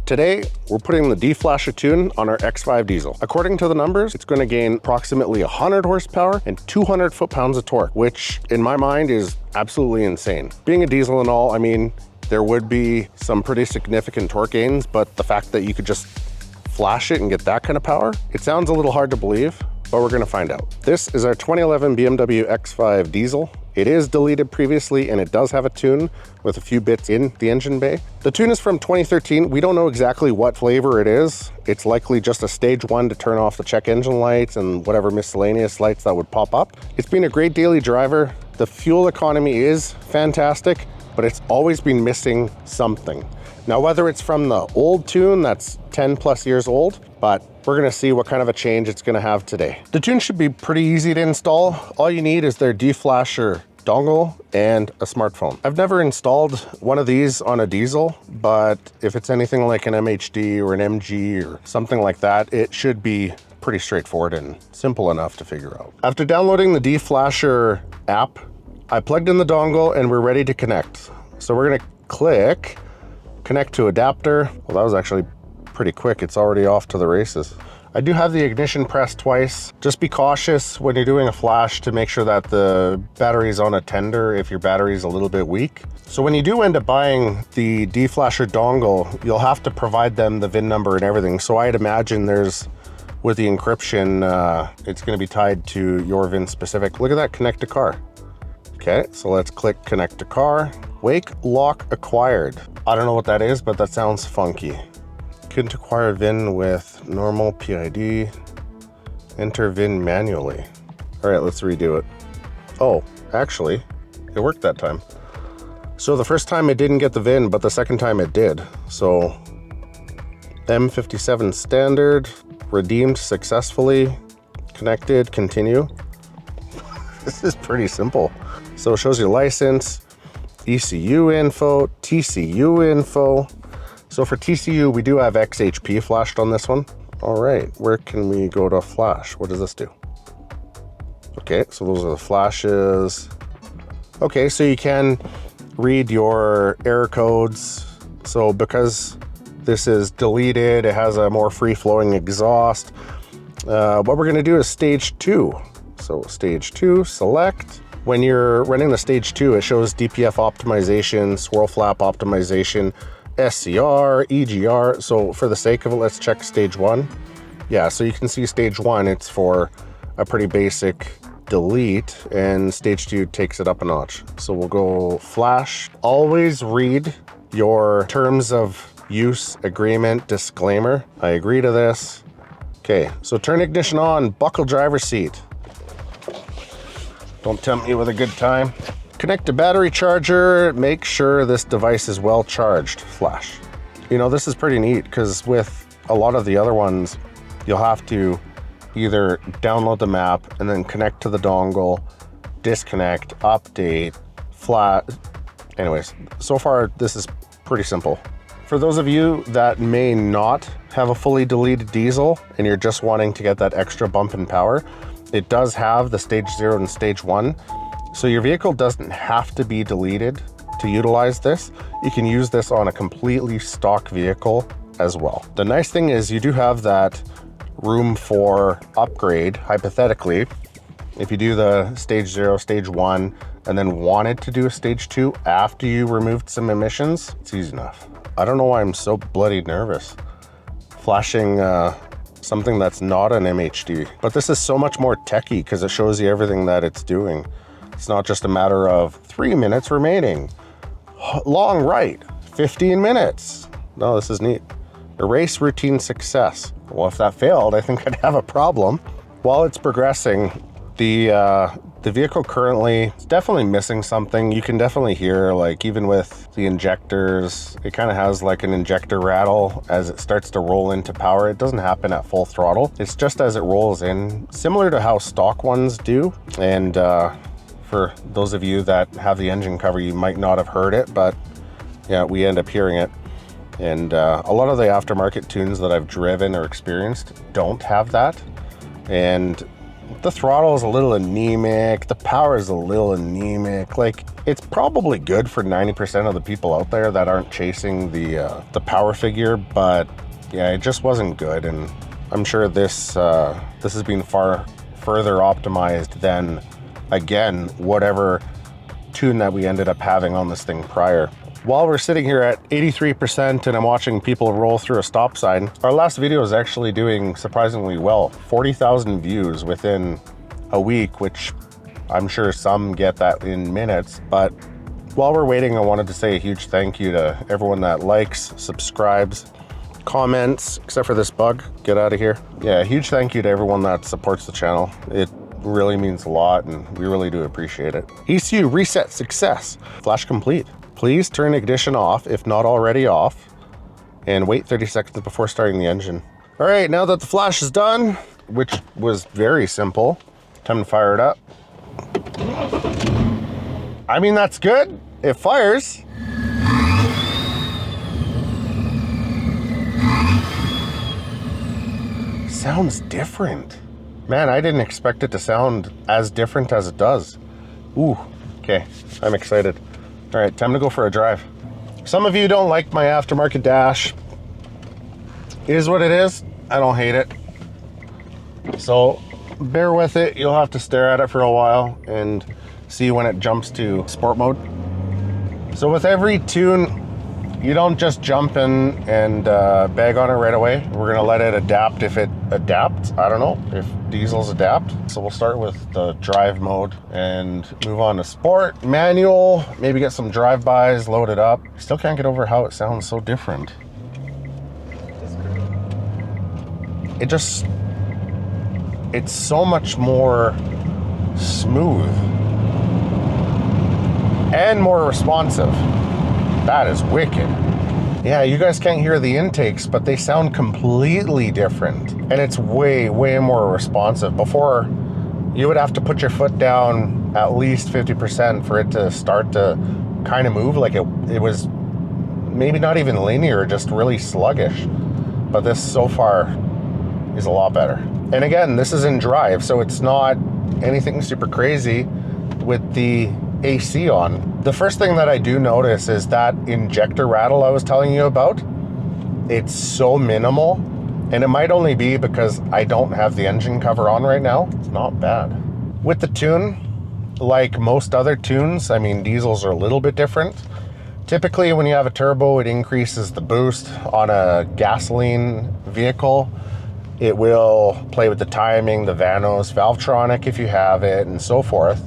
Today, we're putting the DFlasher tune on our X5 Diesel. According to the numbers, it's going to gain approximately 100 horsepower and 200 foot-pounds of torque, which in my mind is absolutely insane. Being a diesel and all, I mean, there would be some pretty significant torque gains, but the fact that you could just flash it and get that kind of power, it sounds a little hard to believe, but we're going to find out. This is our 2011 BMW X5 Diesel. It is deleted previously and it does have a tune with a few bits in the engine bay. The tune is from 2013. We don't know exactly what flavor it is. It's likely just a stage 1 to turn off the check engine lights and whatever miscellaneous lights that would pop up. It's been a great daily driver. The fuel economy is fantastic, but it's always been missing something. Now, whether it's from the old tune that's 10 plus years old, but we're gonna see what kind of a change it's gonna have today. The tune should be pretty easy to install. All you need is their DFlasher dongle and a smartphone. I've never installed one of these on a diesel, but if it's anything like an MHD or an MG or something like that, it should be pretty straightforward and simple enough to figure out. After downloading the DFlasher app, I plugged in the dongle and we're ready to connect. So we're gonna click connect to adapter. Well, that was actually pretty quick. It's already off to the races. I do have the ignition pressed twice. Just be cautious when you're doing a flash to make sure that the battery's on a tender if your battery's a little bit weak. So when you do end up buying the DFlasher dongle, you'll have to provide them the VIN number and everything. So I'd imagine there's, with the encryption, it's gonna be tied to your VIN specific. Look at that, connect to car. Okay, so let's click connect to car. Wake lock acquired. I don't know what that is, but that sounds funky. Couldn't acquire VIN with normal PID. Enter VIN manually. All right, let's redo it. Oh, actually, it worked that time. So the first time it didn't get the VIN, but the second time it did. So M57 standard, redeemed successfully, connected, continue. This is pretty simple. So it shows your license, ECU info, TCU info. So for TCU, we do have XHP flashed on this one. All right, where can we go to flash? What does this do? Okay, so those are the flashes. Okay, so you can read your error codes. So because this is deleted, it has a more free-flowing exhaust. What we're gonna do is stage 2. So stage 2, select. When you're running the stage 2, it shows DPF optimization, swirl flap optimization, SCR, EGR. So for the sake of it, let's check stage 1. Yeah, so you can see stage 1, it's for a pretty basic delete, and stage 2 takes it up a notch. So we'll go flash. Always read your terms of use agreement disclaimer. I agree to this. Okay, so turn ignition on, buckle driver's seat. Don't tempt me with a good time. Connect to battery charger, make sure this device is well charged, flash. You know, this is pretty neat because with a lot of the other ones, you'll have to either download the map and then connect to the dongle, disconnect, update, flat. Anyways, so far this is pretty simple. For those of you that may not have a fully deleted diesel and you're just wanting to get that extra bump in power, it does have the stage 0 and stage 1. So your vehicle doesn't have to be deleted to utilize this. You can use this on a completely stock vehicle as well. The nice thing is you do have that room for upgrade, hypothetically. If you do the stage 0, stage 1, and then wanted to do a stage 2 after you removed some emissions, it's easy enough. I don't know why I'm so bloody nervous flashing something that's not an MHD. But this is so much more techy because it shows you everything that it's doing. It's not just a matter of 3 minutes remaining. Long right, 15 minutes. No, this is neat. Erase routine success. Well, if that failed, I think I'd have a problem. While it's progressing, the vehicle currently is definitely missing something. You can definitely hear, like, even with the injectors, it kind of has like an injector rattle as it starts to roll into power. It doesn't happen at full throttle. It's just as it rolls in, similar to how stock ones do. And for those of you that have the engine cover, you might not have heard it, but yeah, we end up hearing it. And a lot of the aftermarket tunes that I've driven or experienced don't have that. And The throttle is a little anemic. The power is a little anemic. Like, it's probably good for 90% of the people out there that aren't chasing the power figure, but yeah, it just wasn't good. And I'm sure this has been far further optimized than, again, whatever tune that we ended up having on this thing prior. While we're sitting here at 83% and I'm watching people roll through a stop sign, our last video is actually doing surprisingly well. 40,000 views within a week, which I'm sure some get that in minutes. But while we're waiting, I wanted to say a huge thank you to everyone that likes, subscribes, comments, except for this bug. Get out of here. Yeah, a huge thank you to everyone that supports the channel. It really means a lot and we really do appreciate it. ECU reset success. Flash complete. Please turn ignition off if not already off and wait 30 seconds before starting the engine. All right, now that the flash is done, which was very simple, time to fire it up. I mean, that's good. It fires. Sounds different. Man, I didn't expect it to sound as different as it does. Ooh, okay, I'm excited. All right, time to go for a drive. Some of you don't like my aftermarket dash. It is what it is. I don't hate it. So bear with it. You'll have to stare at it for a while and see when it jumps to sport mode. So with every tune, you don't just jump in and bag on it right away. We're gonna let it adapt if it adapts. I don't know if diesels adapt. So we'll start with the drive mode and move on to sport, manual, maybe get some drive-bys, load it up. Still can't get over how it sounds so different. It's so much more smooth and more responsive. That is wicked. Yeah, you guys can't hear the intakes, but they sound completely different. And it's way, way more responsive. Before, you would have to put your foot down at least 50% for it to start to kind of move. Like it was maybe not even linear, just really sluggish. But this so far is a lot better. And again, this is in drive, so it's not anything super crazy with the AC on. The first thing that I do notice is that injector rattle I was telling you about. It's so minimal, and it might only be because I don't have the engine cover on right now. It's not bad. With the tune, like most other tunes, I mean, diesels are a little bit different. Typically, when you have a turbo, it increases the boost. On a gasoline vehicle, it will play with the timing, the Vanos, Valvetronic if you have it, and so forth.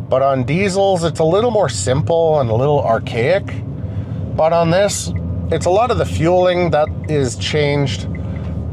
But on diesels, it's a little more simple and a little archaic. But on this, it's a lot of the fueling that is changed,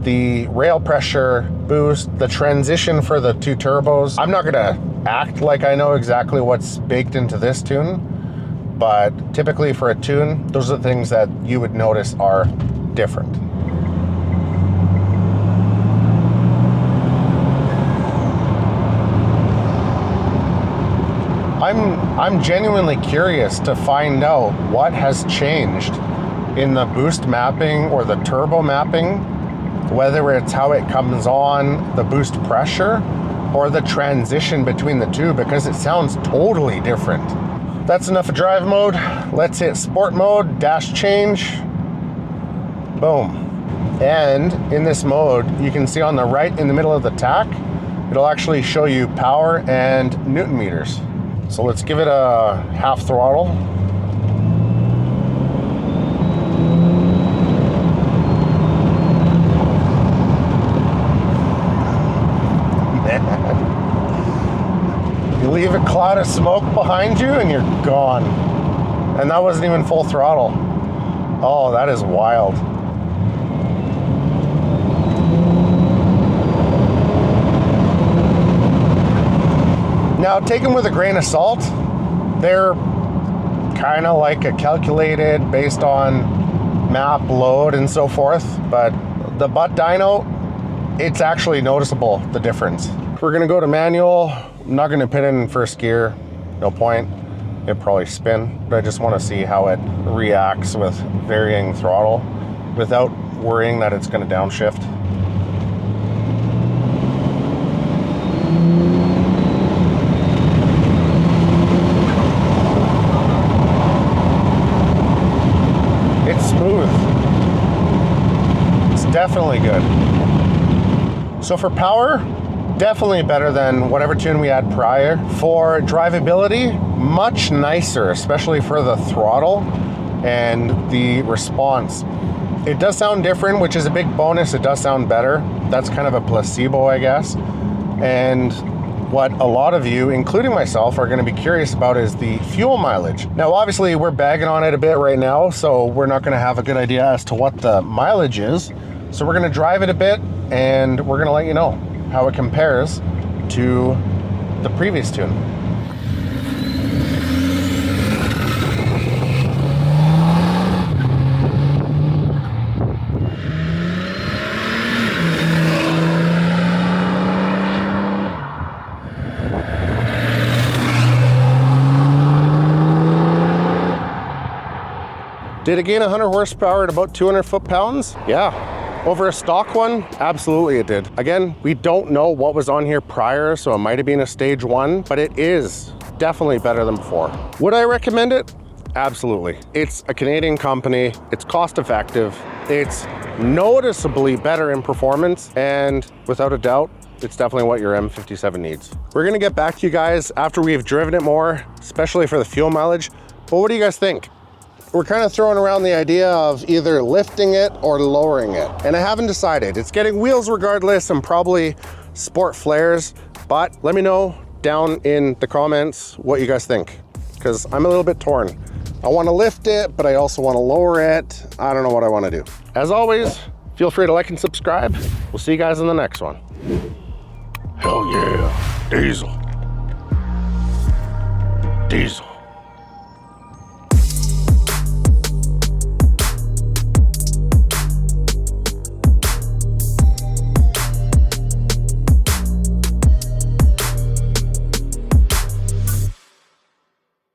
the rail pressure boost, the transition for the two turbos. I'm not gonna act like I know exactly what's baked into this tune, but typically for a tune, those are the things that you would notice are different. I'm genuinely curious to find out what has changed in the boost mapping or the turbo mapping, whether it's how it comes on, the boost pressure, or the transition between the two, because it sounds totally different. That's enough of drive mode. Let's hit sport mode, dash change, boom. And in this mode, you can see on the right in the middle of the tach, it'll actually show you power and Newton meters. So let's give it a half throttle. Man. You leave a cloud of smoke behind you and you're gone. And that wasn't even full throttle. Oh, that is wild. Now, take them with a grain of salt. They're kind of like a calculated based on map load and so forth, but the butt dyno, it's actually noticeable, the difference. We're gonna go to manual. I'm not gonna put in first gear, no point. It'd probably spin, but I just wanna see how it reacts with varying throttle without worrying that it's gonna downshift. definitely good. So for power, definitely better than whatever tune we had prior. For drivability, much nicer, especially for the throttle and the response. It does sound different, which is a big bonus. It does sound better. That's kind of a placebo, I guess. And what a lot of you, including myself, are going to be curious about is the fuel mileage. Now, obviously, we're bagging on it a bit right now, so we're not going to have a good idea as to what the mileage is. So we're going to drive it a bit, and we're going to let you know how it compares to the previous tune. Did it gain 100 horsepower at about 200 foot-pounds? Yeah. Over a stock one, absolutely it did. Again, we don't know what was on here prior, so it might have been a stage 1, but it is definitely better than before. Would I recommend it? Absolutely. It's a Canadian company, it's cost effective, it's noticeably better in performance, and without a doubt, it's definitely what your M57 needs. We're gonna get back to you guys after we've driven it more, especially for the fuel mileage, but what do you guys think? We're kind of throwing around the idea of either lifting it or lowering it. And I haven't decided. It's getting wheels regardless and probably sport flares, but let me know down in the comments what you guys think, because I'm a little bit torn. I want to lift it, but I also want to lower it. I don't know what I want to do. As always, feel free to like and subscribe. We'll see you guys in the next one. Hell yeah, diesel. Diesel.